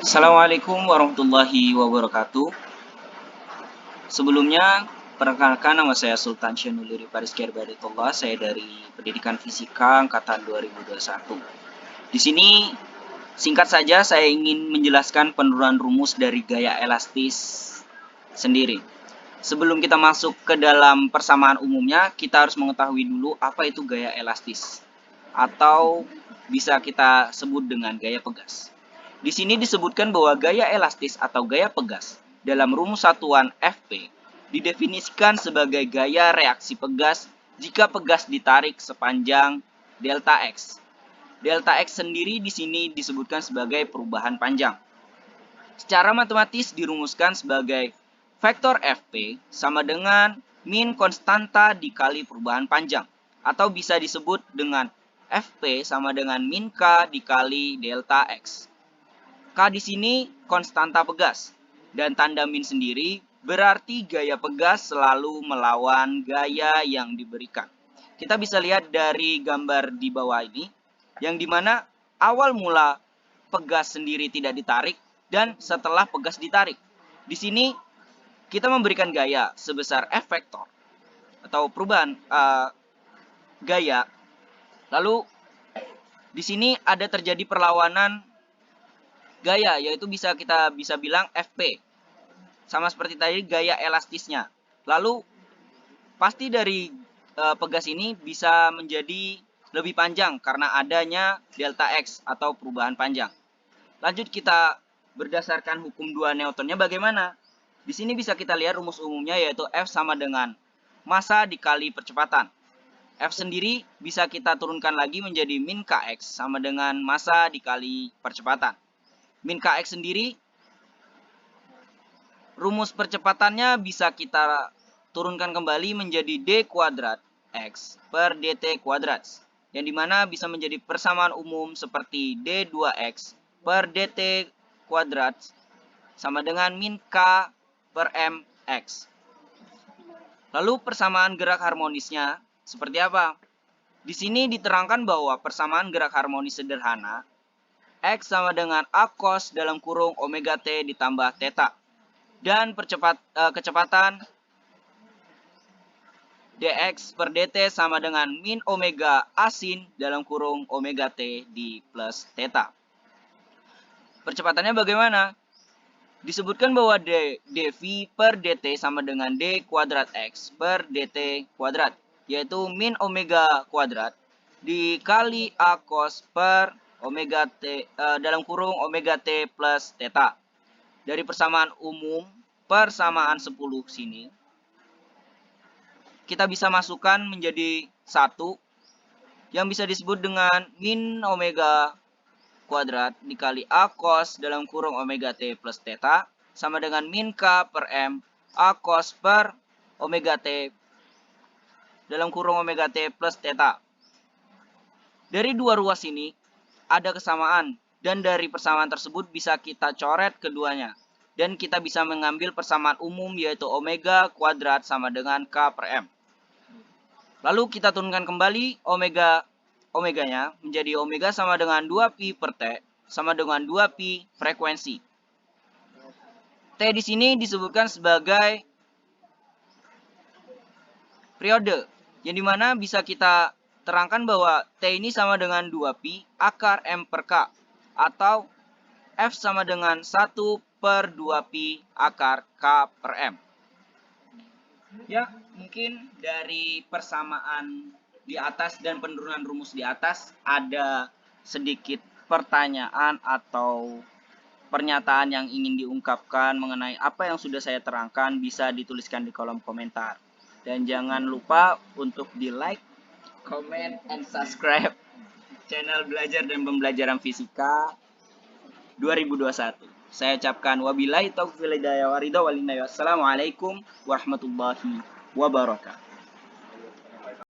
Assalamualaikum warahmatullahi wabarakatuh. Sebelumnya, perkenalkan nama saya Sultan Syahnuliri Pariski Hidayatullah. Saya dari Pendidikan Fisika Angkatan 2021. Di sini, singkat saja saya ingin menjelaskan penurunan rumus dari gaya elastis sendiri. Sebelum kita masuk ke dalam persamaan umumnya, kita harus mengetahui dulu apa itu gaya elastis. Atau bisa kita sebut dengan gaya pegas. Di sini disebutkan bahwa gaya elastis atau gaya pegas dalam rumus satuan Fp didefinisikan sebagai gaya reaksi pegas jika pegas ditarik sepanjang delta X. Delta X sendiri di sini disebutkan sebagai perubahan panjang. Secara matematis dirumuskan sebagai vektor Fp sama dengan min konstanta dikali perubahan panjang. Atau bisa disebut dengan Fp sama dengan min K dikali delta X. K di sini konstanta pegas, dan tanda min sendiri berarti gaya pegas selalu melawan gaya yang diberikan. Kita bisa lihat dari gambar di bawah ini, yang dimana awal mula pegas sendiri tidak ditarik, dan setelah pegas ditarik. Di sini kita memberikan gaya sebesar F vektor, atau perubahan gaya. Lalu di sini ada terjadi perlawanan gaya, yaitu kita bisa bilang Fp. Sama seperti tadi gaya elastisnya. Lalu pasti dari pegas ini bisa menjadi lebih panjang karena adanya delta X atau perubahan panjang. Lanjut kita berdasarkan hukum 2 Newtonnya bagaimana? Di sini bisa kita lihat rumus umumnya yaitu F sama dengan massa dikali percepatan. F sendiri bisa kita turunkan lagi menjadi min Kx sama dengan massa dikali percepatan. Min Kx sendiri, rumus percepatannya bisa kita turunkan kembali menjadi d kuadrat x per dt kuadrat. Yang dimana bisa menjadi persamaan umum seperti d2x per dt kuadrat sama dengan min k per mx. Lalu persamaan gerak harmonisnya seperti apa? Di sini diterangkan bahwa persamaan gerak harmonis sederhana X sama dengan A cos dalam kurung omega T ditambah theta. Dan kecepatan dx per dt sama dengan min omega A sin dalam kurung omega T di plus theta. Percepatannya bagaimana? Disebutkan bahwa dv per dt sama dengan d kuadrat x per dt kuadrat. Yaitu min omega kuadrat dikali A cos per omega T dalam kurung omega T plus theta. Dari persamaan umum persamaan 10 sini kita bisa masukkan menjadi 1 yang bisa disebut dengan min omega kuadrat dikali A cos dalam kurung omega T plus theta sama dengan min K per M A cos per omega T dalam kurung omega T plus theta. Dari dua ruas ini ada kesamaan, dan dari persamaan tersebut bisa kita coret keduanya. Dan kita bisa mengambil persamaan umum yaitu omega kuadrat sama dengan K per M. Lalu kita turunkan kembali omeganya menjadi omega sama dengan 2pi per T sama dengan 2pi frekuensi. T di sini disebutkan sebagai periode, yang dimana bisa kita terangkan bahwa T ini sama dengan 2pi akar M per K, atau F sama dengan 1 per 2pi akar K per M. Ya, mungkin dari persamaan di atas dan penurunan rumus di atas ada sedikit pertanyaan atau pernyataan yang ingin diungkapkan mengenai apa yang sudah saya terangkan, bisa dituliskan di kolom komentar. Dan jangan lupa untuk di like, comment, and subscribe channel Belajar dan Pembelajaran Fisika 2021. Saya ucapkan wabillahi taufiq wal hidayah. Wassalamualaikum warahmatullahi wabarakatuh.